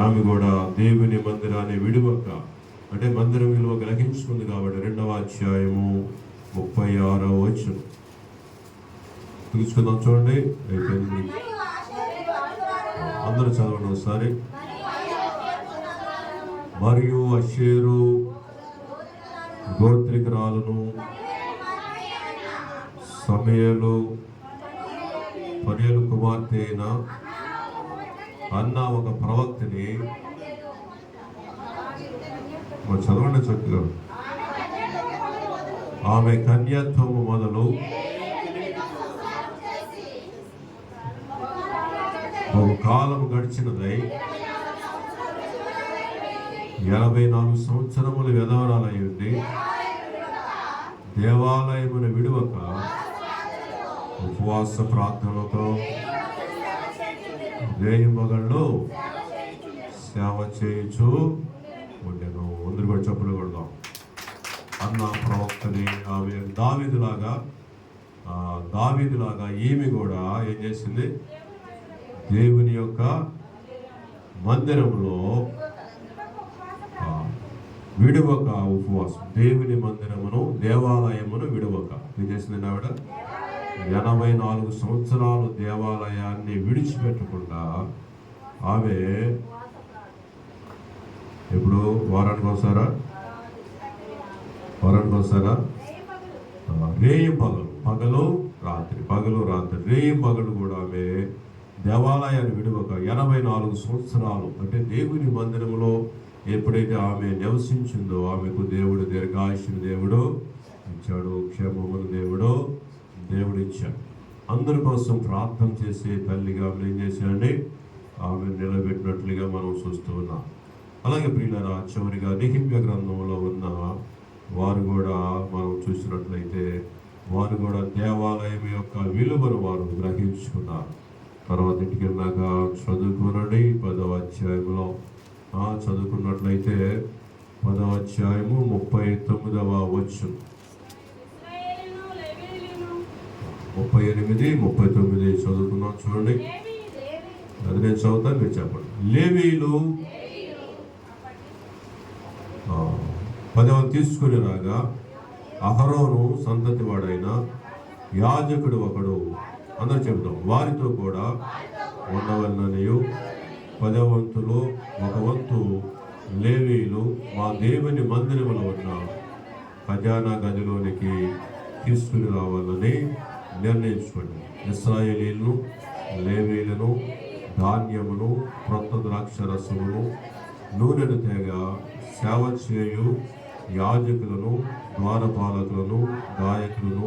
ఆమె కూడా దేవుని మందిరాన్ని విడువక, అంటే మందిరం విలువ గ్రహించుకుంది కాబట్టి 2వ అధ్యాయము 36వ వచనం తీసుకుందాం. చూడండి, అయిపోయింది. అందరూ చదవండి ఒకసారి. మరియు అషేరు గోత్రికురాలను సమయలు కుమార్తె అయిన అన్న ఒక ప్రవక్తని, చదవండి చక్కగా, ఆమె కన్యత్వము మొదలు ఒక కాలం గడిచినదై 84 సంవత్సరములు విధవరాలై ఉండి దేవాలయమును విడువక ఉపవాస ప్రార్థనలతో రేయింబగళ్ళు సేవ చేయించు ఉండెను. అందరు కూడా చెప్పులు కొడదాం. అన్న ప్రవక్తని ఆమె దావీదులాగా ఈమె కూడా ఏం చేసింది? దేవుని యొక్క మందిరంలో విడువక ఉపవాసం, దేవుని మందిరమును దేవాలయమును విడువక ఏం చేసింది ఆవిడ? 84 సంవత్సరాలు దేవాలయాన్ని విడిచిపెట్టకుండా ఆమె ఇప్పుడు వారానికి వస్తారా రేయం పగలు రాత్రి రేయం పగలు కూడా ఆమె దేవాలయాన్ని విడువక 84 సంవత్సరాలు, అంటే దేవుని మందిరంలో ఎప్పుడైతే ఆమె నివసించిందో ఆమెకు దేవుడు దీర్ఘాయుష్ను దేవుడు ఇచ్చాడు, క్షేమమును దేవుడు ఇచ్చాడు. అందరి కోసం ప్రార్థన చేసే తల్లిగా ఆమె ఏం చేశాడండి? ఆమె నిలబెట్టినట్లుగా మనం చూస్తూ ఉన్నాం. అలాగే ప్రియులారా, చివరిగా నెహెమ్యా గ్రంథంలో ఉన్న వారు కూడా మనం చూసినట్లయితే వారు కూడా దేవాలయం యొక్క విలువను వారు గ్రహించుకున్నారు. తర్వాత ఇంటికి వెళ్ళాక చదువుకునండి. 10వ అధ్యాయంలో చదువుకున్నట్లయితే 10వ అధ్యాయము 39వ వచనం, 38, 39 చదువుకున్నాం. చూడండి, అది నేను చదువుతాను, మీరు చెప్పండి. లేవీయులు పదవం తీసుకుని రాగా అహరోను సంతతి వాడైన యాజకుడు ఒకడు, అందరూ చెబుతాం, వారితో కూడా ఉండవలననియు 10వ వంతులో 1 వంతు లేవీయులు మా దేవుని మందిరములో ఉన్న ఖజానా గదిలోనికి తీసుకుని రావాలని నిర్ణయించుకోండి. ఇశ్రాయేలీయులను, లేవీయులను, ధాన్యమును, క్రొత్త ద్రాక్షరసమును, నూనెను తేగ సేవ చేయు యాజకులను, ద్వారపాలకులను, గాయకులను